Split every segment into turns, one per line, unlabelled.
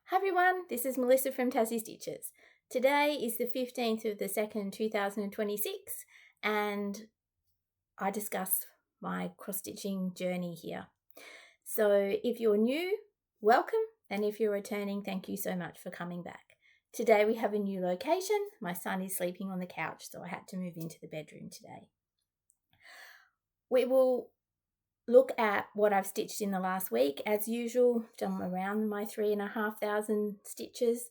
Hi everyone, this is Melissa from Tassie Stitches. Today is the 15th of the 2nd, 2026, and I discuss my cross-stitching journey here. So if you're new, welcome, and if you're returning, thank you so much for coming back. Today we have a new location. My son is sleeping on the couch, so I had to move into the bedroom today. We will look at what I've stitched in the last week. As usual, done around my 3,500 stitches.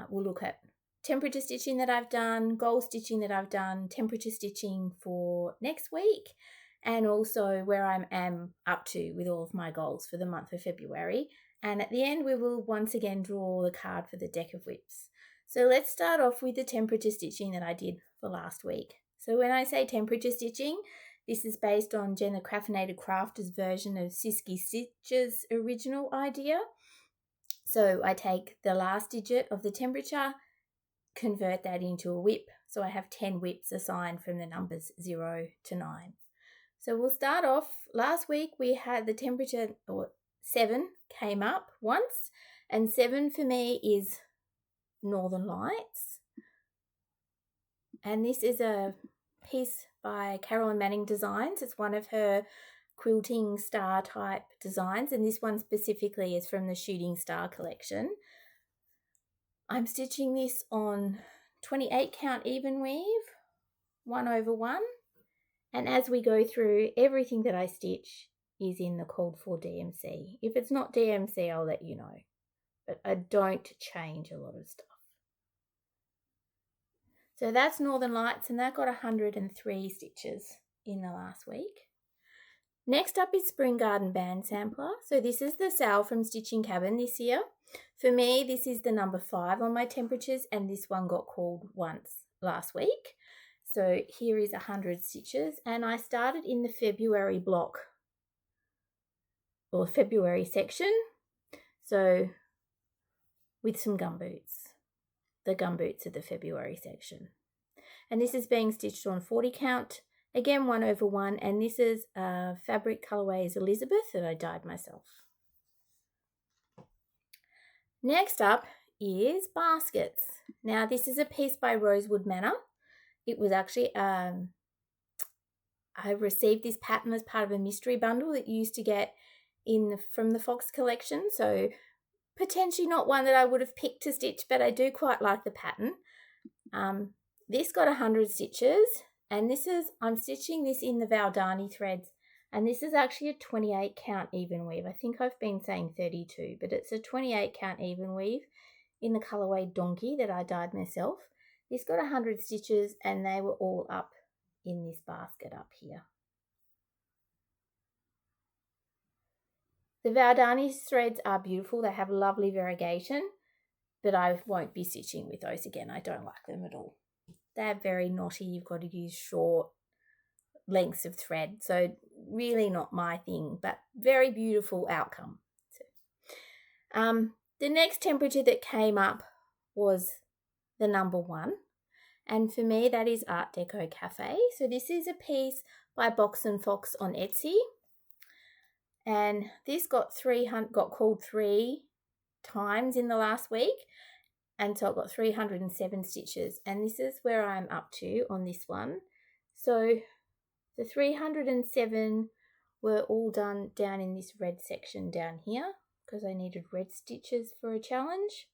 We'll look at temperature stitching that I've done, goal stitching that I've done, temperature stitching for next week, and also where I am up to with all of my goals for the month of February. And at the end, we will once again draw the card for the deck of whips. So let's start off with the temperature stitching that I did for last week. So when I say temperature stitching, this is based on Jenna Craftinated Crafters' version of Siski Stitch's original idea. So I take the last digit of the temperature, convert that into a whip. So I have 10 whips assigned from the numbers 0 to 9. So we'll start off. Last week we had the temperature, or 7 came up once, and 7 for me is Northern Lights. And this is a piece by Kerrilyn Manning Designs. It's one of her quilting star type designs, and this one specifically is from the Shooting Star collection. I'm stitching this on 28 count even weave, 1/1, and as we go through, everything that I stitch is in the called for DMC. If it's not DMC, I'll let you know, but I don't change a lot of stuff. So that's Northern Lights, and that got 103 stitches in the last week. Next up is Spring Garden Band Sampler. So this is the sale from Stitching Cabin this year. For me, this is the number 5 on my temperatures, and this one got called once last week. So here is 100 stitches, and I started in the February block, or February section, so with some gumboots. The gumboots of the February section. And this is being stitched on 40 count, again 1/1, and this is Fabric Colorways Elizabeth that I dyed myself. Next up is baskets. Now this is a piece by Rosewood Manor. It was actually, I received this pattern as part of a mystery bundle that you used to get from the Fox collection, so potentially not one that I would have picked to stitch, but I do quite like the pattern. This got 100 stitches, and I'm stitching this in the Valdani threads, and this is actually a 28 count even weave. I think I've been saying 32, but it's a 28 count even weave in the colorway Donkey that I dyed myself. This got 100 stitches, and they were all up in this basket up here. The Valdani threads are beautiful. They have lovely variegation, but I won't be stitching with those again. I don't like them at all. They're very knotty. You've got to use short lengths of thread. So really not my thing, but very beautiful outcome. The next temperature that came up was the number 1. And for me, that is Art Deco Cafe. So this is a piece by Box and Fox on Etsy. And this got called 3 times in the last week, and so it got 307 stitches, and this is where I'm up to on this one. So the 307 were all done down in this red section down here because I needed red stitches for a challenge.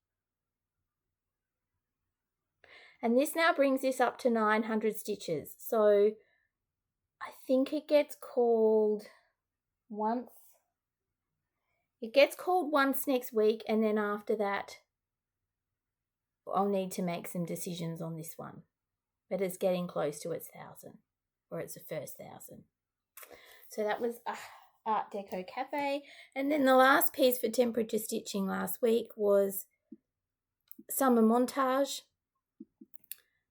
And this now brings this up to 900 stitches. So I think it gets called once. It gets called once next week, and then after that, I'll need to make some decisions on this one. But it's getting close to its 1,000, or it's the first 1,000. So that was Art Deco Cafe. And then the last piece for temperature stitching last week was Summer Montage.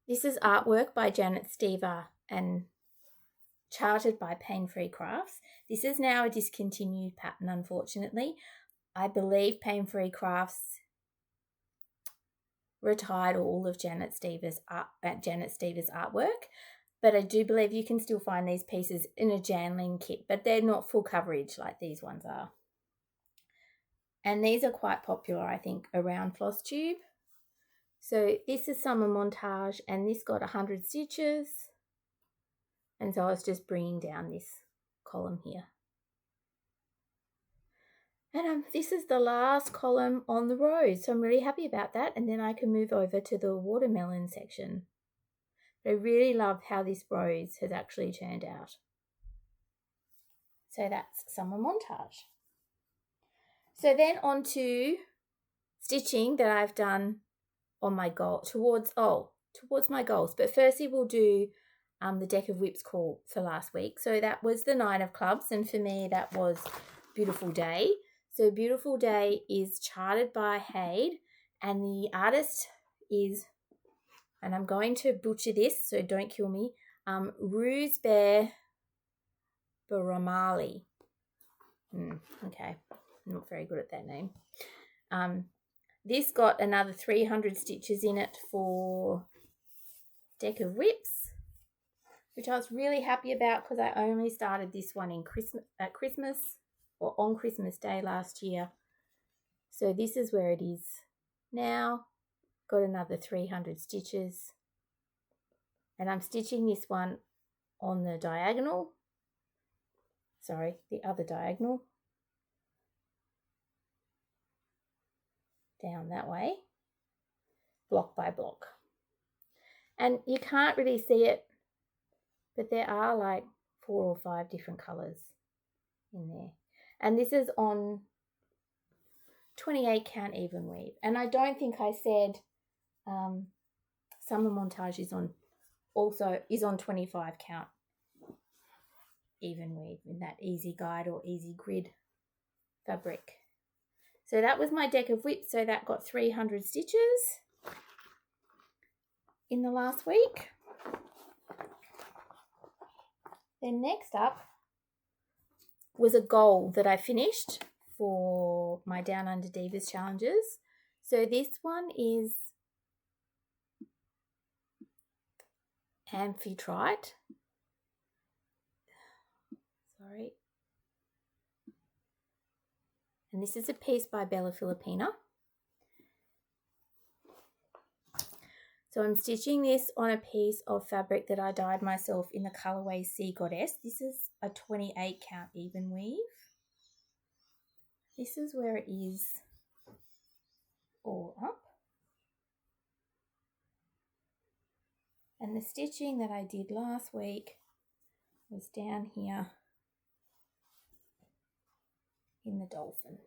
This is artwork by Janet Stever and charted by Pain Free Crafts. This is now a discontinued pattern, unfortunately. I believe Pain Free Crafts retired all of Janet Stever's artwork, but I do believe you can still find these pieces in a Janling kit, but they're not full coverage like these ones are. And these are quite popular, I think, around FlossTube. So this is Summer Montage, and this got 100 stitches. And so I was just bringing down this column here. And this is the last column on the rose, so I'm really happy about that. And then I can move over to the watermelon section. I really love how this rose has actually turned out. So that's Summer Montage. So then on to stitching that I've done on my goal towards my goals. But firstly, we'll do the deck of whips call for last week. So that was the 9 of clubs, and for me that was Beautiful Day. So Beautiful Day is charted by Haid, and the artist is, and I'm going to butcher this, so don't kill me, Ruse Bear Baramali. Okay, I'm not very good at that name. This got another 300 stitches in it for deck of whips, which I was really happy about because I only started this one at Christmas or on Christmas Day last year. So this is where it is now. Got another 300 stitches, and I'm stitching this one on the diagonal. Sorry, the other diagonal. Down that way, block by block. And you can't really see it, but there are like 4 or 5 different colours in there. And this is on 28 count even weave. And I don't think I said Summer Montage is on 25 count even weave in that easy guide or easy grid fabric. So that was my deck of whips. So that got 300 stitches in the last week. Then next up was a goal that I finished for my Down Under Divas challenges. So this one is Amphitrite. Sorry. And this is a piece by Bella Filipina. So I'm stitching this on a piece of fabric that I dyed myself in the colourway Sea Goddess. This is a 28 count even weave. This is where it is all up. And the stitching that I did last week was down here in the dolphin.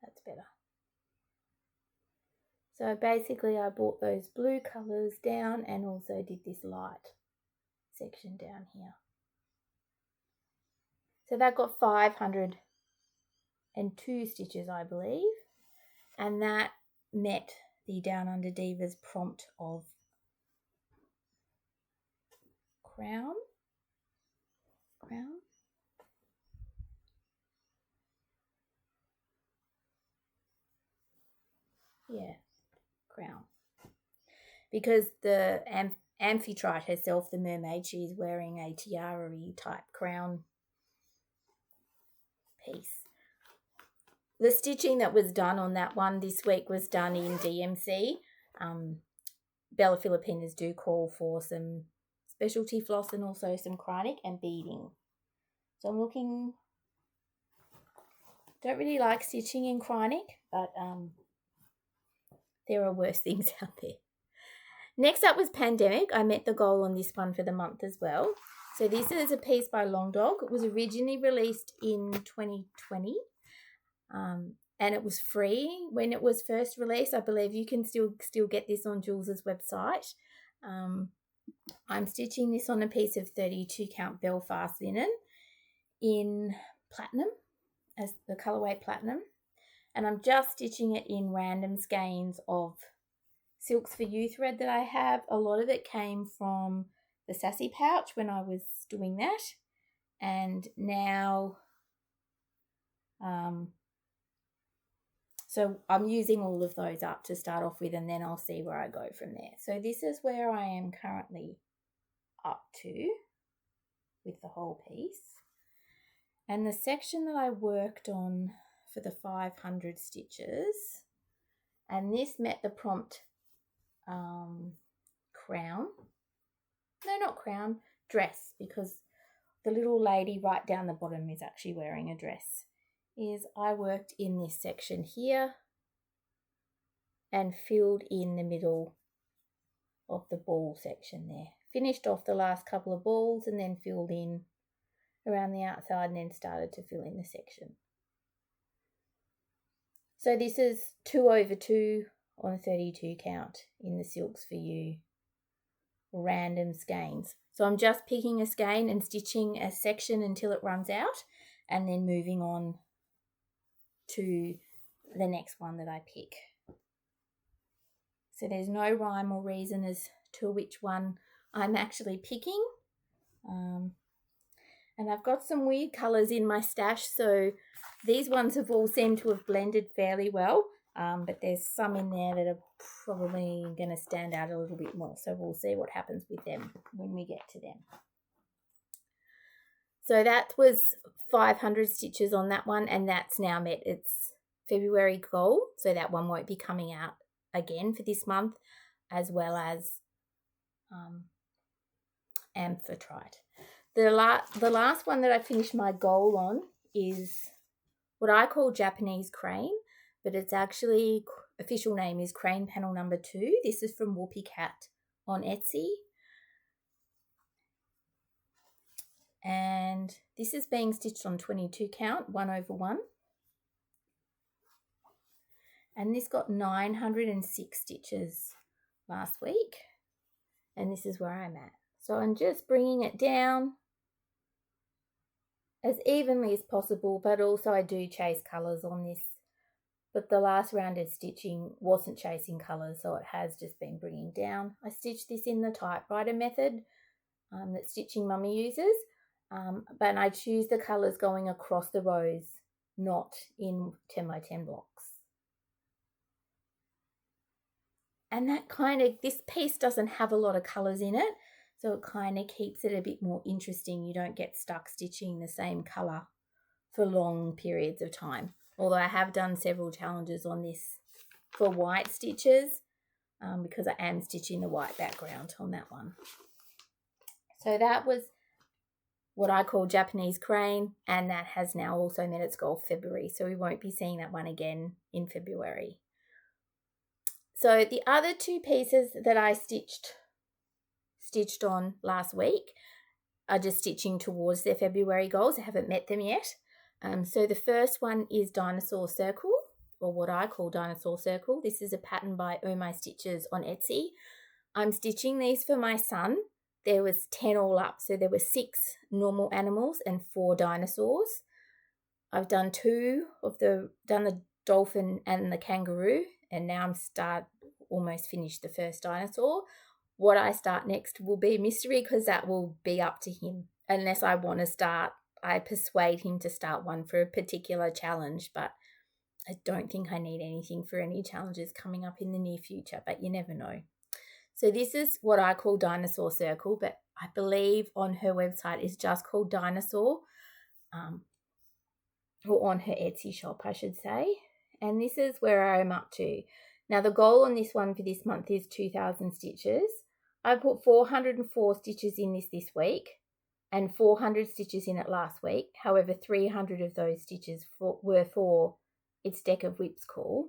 That's better. So basically I brought those blue colours down and also did this light section down here. So that got 502 stitches, I believe. And that met the Down Under Divas prompt of crown. Yeah, crown. Because the Amphitrite herself, the mermaid, she's wearing a tiara-y type crown piece. The stitching that was done on that one this week was done in DMC. Bella Filipinas do call for some specialty floss and also some Krynic and beading. So I'm looking, don't really like stitching in Krynic, but there are worse things out there. Next up was Pandemic. I met the goal on this one for the month as well. So this is a piece by Long Dog. It was originally released in 2020. And it was free when it was first released. I believe you can still get this on Jules's website. I'm stitching this on a piece of 32 count Belfast linen in platinum, as the colourway platinum. And I'm just stitching it in random skeins of Silks for You thread that I have. A lot of it came from the Sassy pouch when I was doing that. And now so I'm using all of those up to start off with, and then I'll see where I go from there. So this is where I am currently up to with the whole piece. And the section that I worked on for the 500 stitches, and this met the prompt dress, because the little lady right down the bottom is actually wearing a dress, is I worked in this section here and filled in the middle of the ball section there. Finished off the last couple of balls and then filled in around the outside and then started to fill in the section. So this is 2 over 2 on a 32 count in the Silks for You random skeins. So I'm just picking a skein and stitching a section until it runs out, and then moving on to the next one that I pick. So there's no rhyme or reason as to which one I'm actually picking. And I've got some weird colours in my stash, so these ones have all seemed to have blended fairly well, but there's some in there that are probably going to stand out a little bit more, so we'll see what happens with them when we get to them. So that was 500 stitches on that one, and that's now met its February goal, so that one won't be coming out again for this month, as well as amphitrite. The last one that I finished my goal on is what I call Japanese crane, but its actually official name is crane panel number 2. This is from Whoopie Cat on Etsy. And this is being stitched on 22 count, 1 over 1. And this got 906 stitches last week. And this is where I'm at. So I'm just bringing it down as evenly as possible, but also I do chase colours on this. But the last round of stitching wasn't chasing colours, so it has just been bringing down. I stitched this in the typewriter method that Stitching Mummy uses, but I choose the colours going across the rows, not in 10 by 10 blocks. And that this piece doesn't have a lot of colours in it, so it kind of keeps it a bit more interesting. You don't get stuck stitching the same colour for long periods of time. Although I have done several challenges on this for white stitches because I am stitching the white background on that one. So that was what I call Japanese crane, and that has now also met its goal for February. So we won't be seeing that one again in February. So the other two pieces that I stitched on last week are just stitching towards their February goals. I haven't met them yet. So the first one is Dinosaur Circle, or what I call Dinosaur Circle. This is a pattern by Oh My Stitches on Etsy. I'm stitching these for my son. There was 10 all up, so there were 6 normal animals and 4 dinosaurs. I've done the dolphin and the kangaroo, and now I'm almost finished the first dinosaur. What I start next will be a mystery, because that will be up to him. Unless I persuade him to start one for a particular challenge, but I don't think I need anything for any challenges coming up in the near future, but you never know. So this is what I call Dinosaur Circle, but I believe on her website it's just called Dinosaur, or on her Etsy shop, I should say. And this is where I'm up to. Now the goal on this one for this month is 2,000 stitches. I put 404 stitches in this week and 400 stitches in it last week. However, 300 of those stitches were for its Deck of Whips call.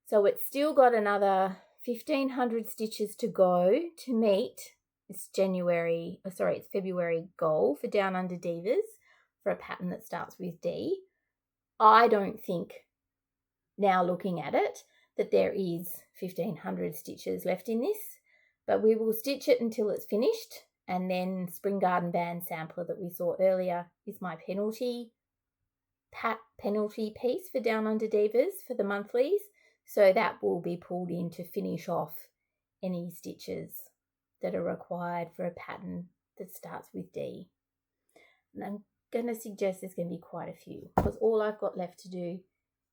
So it's still got another 1,500 stitches to go to meet its February goal for Down Under Divas for a pattern that starts with D. I don't think, now looking at it, that there is 1,500 stitches left in this, but we will stitch it until it's finished. And then Spring Garden Band sampler that we saw earlier is my penalty piece for Down Under Divas for the monthlies. So that will be pulled in to finish off any stitches that are required for a pattern that starts with D. And I'm going to suggest there's going to be quite a few, because all I've got left to do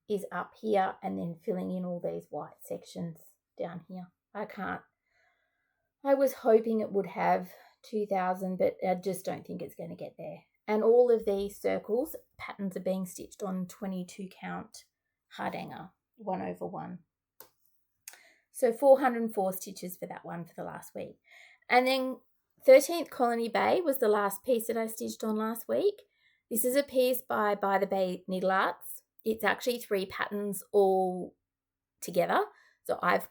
is up here and then filling in all these white sections down here. I was hoping it would have 2,000, but I just don't think it's going to get there. And all of these circles, patterns are being stitched on 22 count hardanger, 1/1. So 404 stitches for that one for the last week. And then 13th Colony Bay was the last piece that I stitched on last week. This is a piece by the Bay Needle Arts. It's actually 3 patterns all together. So I've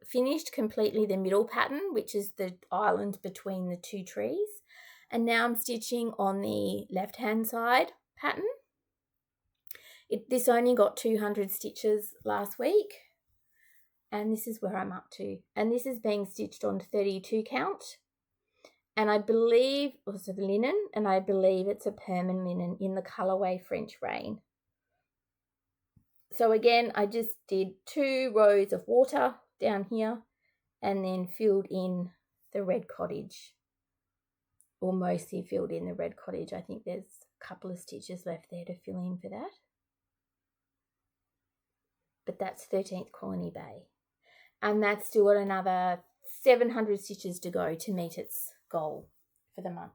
finished completely the middle pattern, which is the island between the 2 trees. And now I'm stitching on the left-hand side pattern. This only got 200 stitches last week. And this is where I'm up to. And this is being stitched on 32 count. And I believe, also the linen, and I believe it's a permanent linen in the colourway French Rain. So again, I just did 2 rows of water down here and then filled in the red cottage, or mostly filled in the red cottage. I think there's a couple of stitches left there to fill in for that. But that's 13th Colony Bay. And that's still got another 700 stitches to go to meet its goal for the month.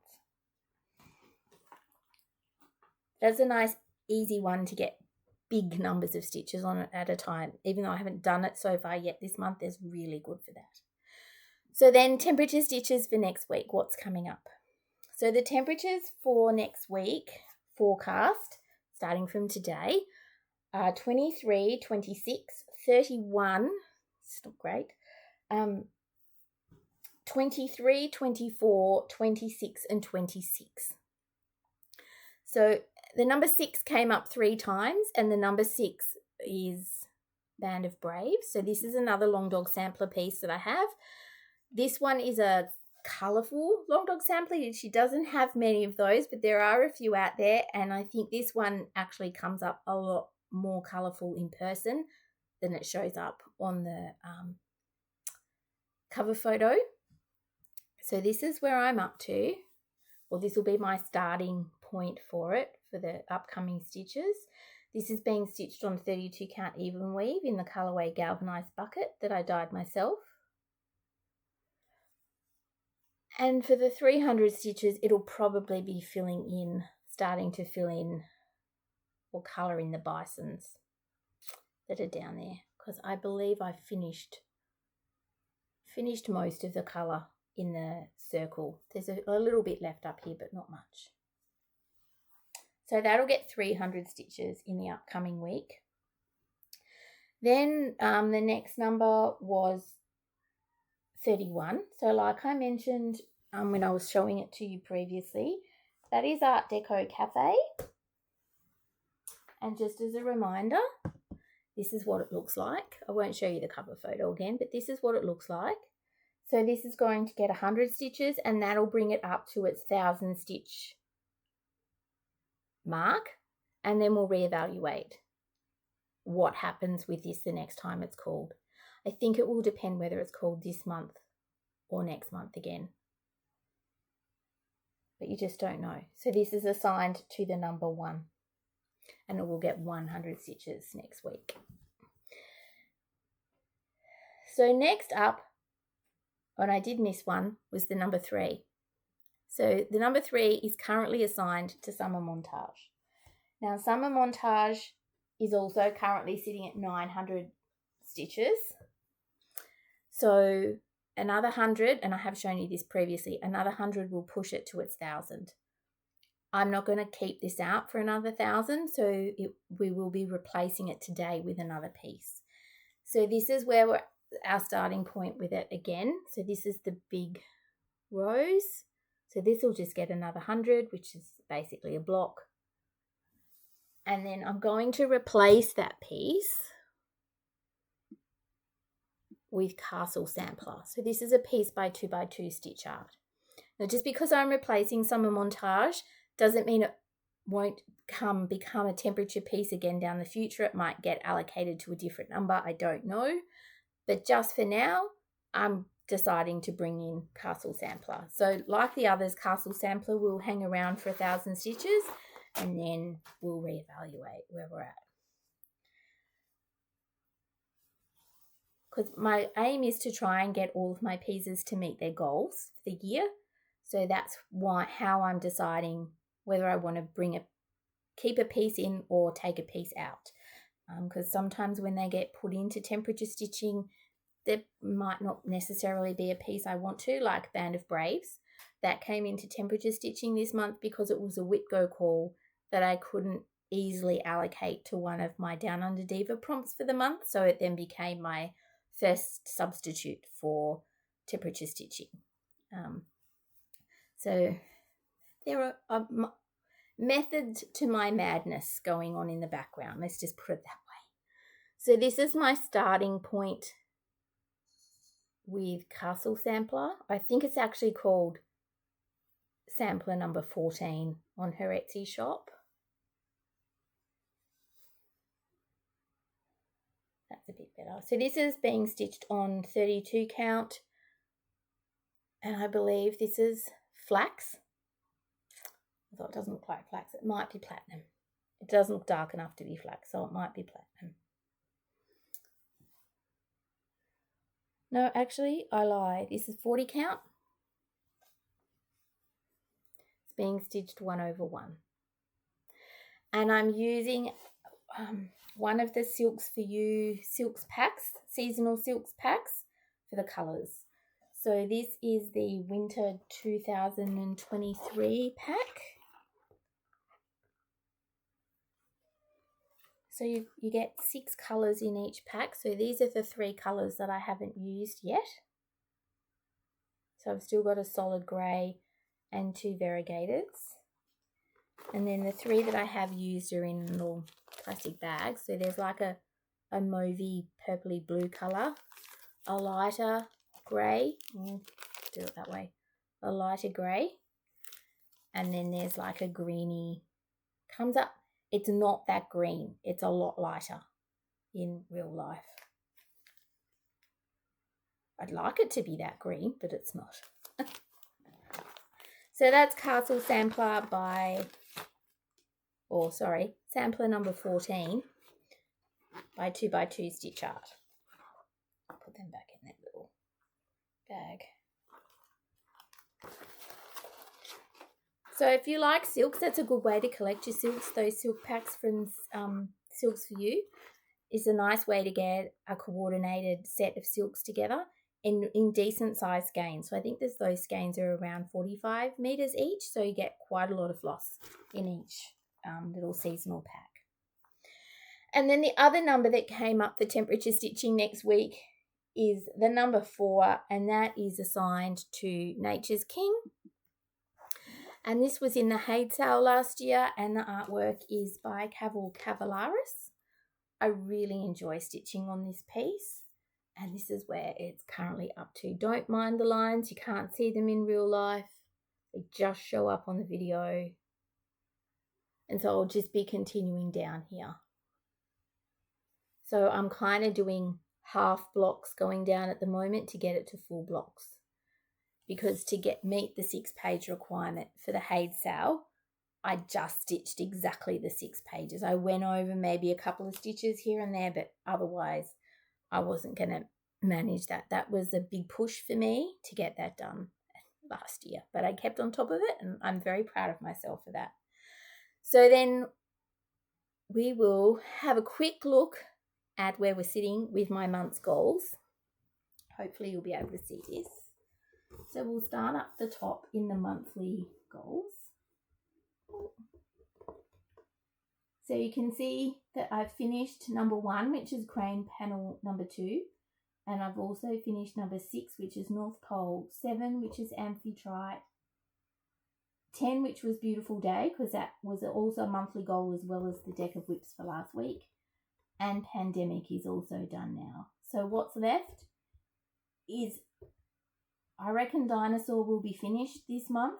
That's a nice, easy one to get big numbers of stitches on it at a time. Even though I haven't done it so far yet this month, it's really good for that. So then temperature stitches for next week. What's coming up? So the temperatures for next week, forecast, starting from today, are 23, 26, 31, it's not great, 23, 24, 26 and 26. So the number 6 came up 3 times, and the number 6 is Band of Braves. So this is another Long Dog sampler piece that I have. This one is a colourful Long Dog sampler. She doesn't have many of those, but there are a few out there, and I think this one actually comes up a lot more colourful in person than it shows up on the cover photo. So this is where I'm up to. Well, this will be my starting point for it for the upcoming stitches. This is being stitched on 32 count even weave in the colourway Galvanised Bucket that I dyed myself. And for the 300 stitches, it'll probably be starting to fill in or colour in the bisons that are down there, because I believe I finished most of the colour in the circle. There's a little bit left up here, but not much. So that'll get 300 stitches in the upcoming week. Then the next number was 31. So like I mentioned when I was showing it to you previously, that is Art Deco Cafe. And just as a reminder, this is what it looks like. I won't show you the cover photo again, but this is what it looks like. So this is going to get 100 stitches, and that'll bring it up to its 1,000 stitch mark, and then we'll reevaluate what happens with this the next time it's called. I think it will depend whether it's called this month or next month again, but you just don't know. So this is assigned to the number 1, and it will get 100 stitches next week. So next up, and I did miss one, was the number 3. So the number 3 is currently assigned to Summer Montage. Now Summer Montage is also currently sitting at 900 stitches. So another 100, and I have shown you this previously, another 100 will push it to its 1,000. I'm not going to keep this out for another 1,000, so we will be replacing it today with another piece. So this is where we're our starting point with it again. So this is the big rows. So this will just get another 100, which is basically a block. And then I'm going to replace that piece with Castle Sampler. So this is a piece by 2x2 stitch art. Now just because I'm replacing Summer Montage doesn't mean it won't become a temperature piece again down the future. It might get allocated to a different number. I don't know. But just for now, I'm deciding to bring in Castle Sampler. So like the others, Castle Sampler will hang around for 1,000 stitches, and then we'll reevaluate where we're at. Because my aim is to try and get all of my pieces to meet their goals for the year. So that's how I'm deciding whether I want to keep a piece in or take a piece out. Because sometimes when they get put into temperature stitching, there might not necessarily be a piece I want to, like Band of Braves. That came into temperature stitching this month because it was a whip go call that I couldn't easily allocate to one of my Down Under Diva prompts for the month. So it then became my first substitute for temperature stitching. So there are methods to my madness going on in the background. Let's just put it that way. So this is my starting point with Castle Sampler. I think it's actually called Sampler number 14 on her Etsy shop. That's a bit better. So this is being stitched on 32 count, and I believe this is flax. Although it doesn't look like flax, it might be platinum. It doesn't look dark enough to be flax, so it might be platinum. No, actually, I lie. This is 40 count. It's being stitched 1/1. And I'm using one of the Silks for You silks packs, seasonal silks packs for the colours. So this is the Winter 2023 pack. So you get 6 colours in each pack. So these are the 3 colours that I haven't used yet. So I've still got a solid grey and 2 variegateds. And then the 3 that I have used are in little plastic bags. So there's like a mauvey purpley blue colour, a lighter grey, do it that way, a lighter grey, and then there's like a greeny, comes up, it's not that green, it's a lot lighter in real life. I'd like it to be that green, but it's not. So that's Castle Sampler Sampler number 14 by 2x2 Stitch Art. I'll put them back in that little bag. So if you like silks, that's a good way to collect your silks. Those silk packs from Silks for You is a nice way to get a coordinated set of silks together in decent size skeins. So I think those skeins are around 45 meters each, so you get quite a lot of floss in each little seasonal pack. And then the other number that came up for temperature stitching next week is the number 4, and that is assigned to Nature's King. And this was in the Haid sale last year, and the artwork is by Cavallaris. I really enjoy stitching on this piece, and this is where it's currently up to. Don't mind the lines, you can't see them in real life. They just show up on the video. And so I'll just be continuing down here. So I'm kind of doing half blocks going down at the moment to get it to full blocks. Because to meet the 6-page requirement for the Haid sale, I just stitched exactly the 6 pages. I went over maybe a couple of stitches here and there, but otherwise I wasn't going to manage that. That was a big push for me to get that done last year, but I kept on top of it, and I'm very proud of myself for that. So then we will have a quick look at where we're sitting with my month's goals. Hopefully you'll be able to see this. So we'll start up the top in the monthly goals. So you can see that I've finished number 1, which is crane panel number 2. And I've also finished number 6, which is North Pole, 7, which is Amphitrite, 10, which was Beautiful Day, because that was also a monthly goal as well as the deck of whips for last week. And Pandemic is also done now. So what's left is, I reckon Dinosaur will be finished this month.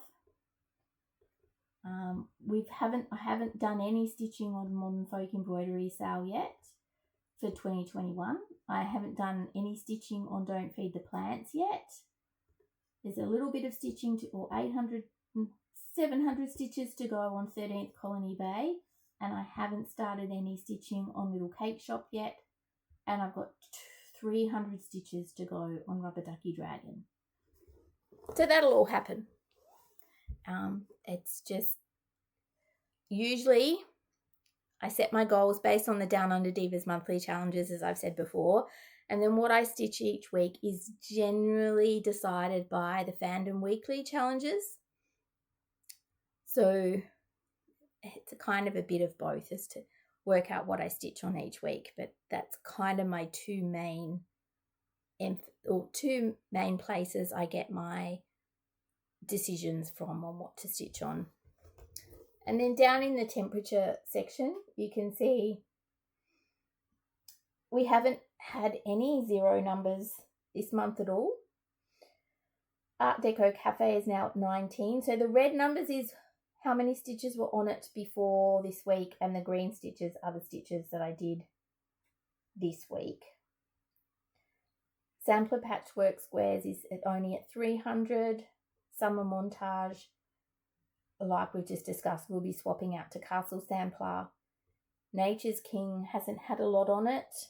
I haven't done any stitching on Modern Folk Embroidery sale yet for 2021. I haven't done any stitching on Don't Feed the Plants yet. There's a little bit of stitching or 700 stitches to go on 13th Colony Bay, and I haven't started any stitching on Little Cake Shop yet, and I've got 300 stitches to go on Rubber Ducky Dragon. So that'll all happen. It's just usually I set my goals based on the Down Under Divas monthly challenges, as I've said before. And then what I stitch each week is generally decided by the Fandom Weekly challenges. So it's a kind of a bit of both as to work out what I stitch on each week. But that's kind of my two main places I get my decisions from on what to stitch on. And then down in the temperature section, you can see we haven't had any 0 numbers this month at all. Art Deco Cafe is now at 19. So the red numbers is how many stitches were on it before this week, and the green stitches are the stitches that I did this week. Sampler Patchwork Squares is only at 300. Summer Montage, like we've just discussed, we'll be swapping out to Castle Sampler. Nature's King hasn't had a lot on it.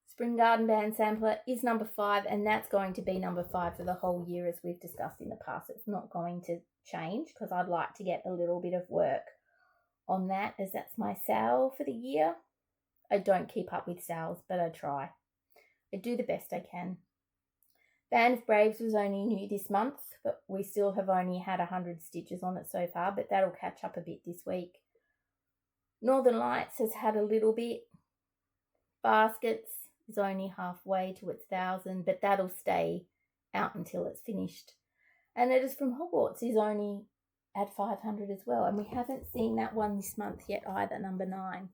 Spring Garden Band Sampler is number 5, and that's going to be number 5 for the whole year, as we've discussed in the past. It's not going to change because I'd like to get a little bit of work on that, as that's my sale for the year. I don't keep up with sales, but I try. I do the best I can. Band of Braves was only new this month, but we still have only had 100 stitches on it so far, but that'll catch up a bit this week. Northern Lights has had a little bit. Baskets is only halfway to its 1,000, but that'll stay out until it's finished. And Letters from Hogwarts is only at 500 as well, and we haven't seen that one this month yet either, number 9.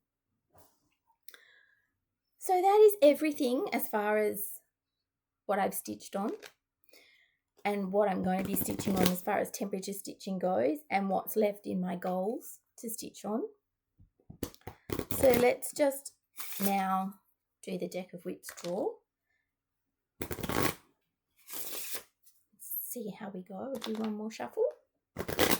So that is everything as far as what I've stitched on and what I'm going to be stitching on as far as temperature stitching goes, and what's left in my goals to stitch on. So let's just now do the Deck of Whips draw. See how we go. We'll do one more shuffle. Okay.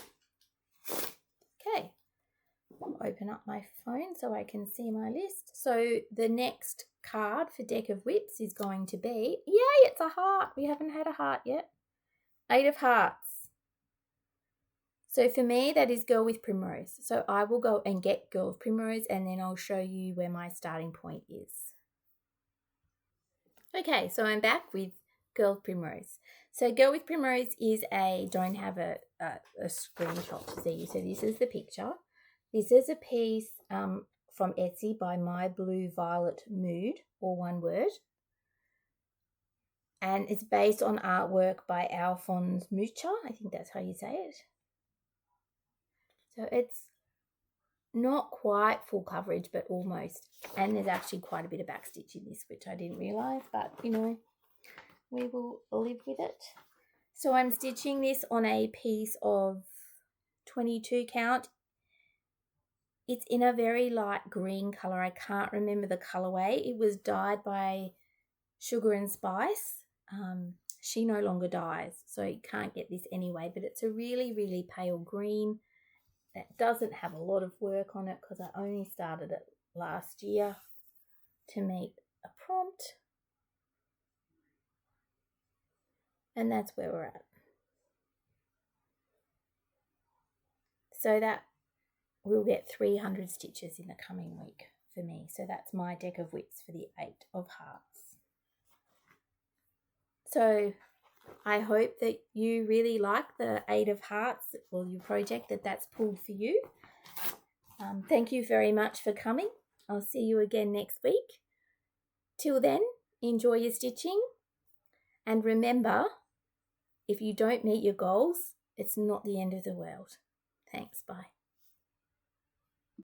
I'll open up my phone so I can see my list. So the next card for Deck of Whips is going to be, yay, it's a heart. We haven't had a heart yet. 8 of Hearts. So for me, that is Girl with Primrose. So I will go and get Girl with Primrose, and then I'll show you where my starting point is. Okay, so I'm back with Girl with Primrose. So Girl with Primrose is don't have a screenshot to see. So this is the picture. This is a piece from Etsy by My Blue Violet Mood, all one word. And it's based on artwork by Alphonse Mucha. I think that's how you say it. So it's not quite full coverage, but almost. And there's actually quite a bit of backstitch in this, which I didn't realise, but, you know, we will live with it. So I'm stitching this on a piece of 22 count. It's in a very light green colour. I can't remember the colourway. It was dyed by Sugar and Spice. She no longer dyes, so you can't get this anyway, but it's a really, really pale green. That doesn't have a lot of work on it because I only started it last year to meet a prompt. And that's where we're at. So that we'll get 300 stitches in the coming week for me. So that's my Deck of Whips for the 8 of Hearts. So I hope that you really like the 8 of Hearts, or your project that's pulled for you. Thank you very much for coming. I'll see you again next week. Till then, enjoy your stitching. And remember, if you don't meet your goals, it's not the end of the world. Thanks, bye.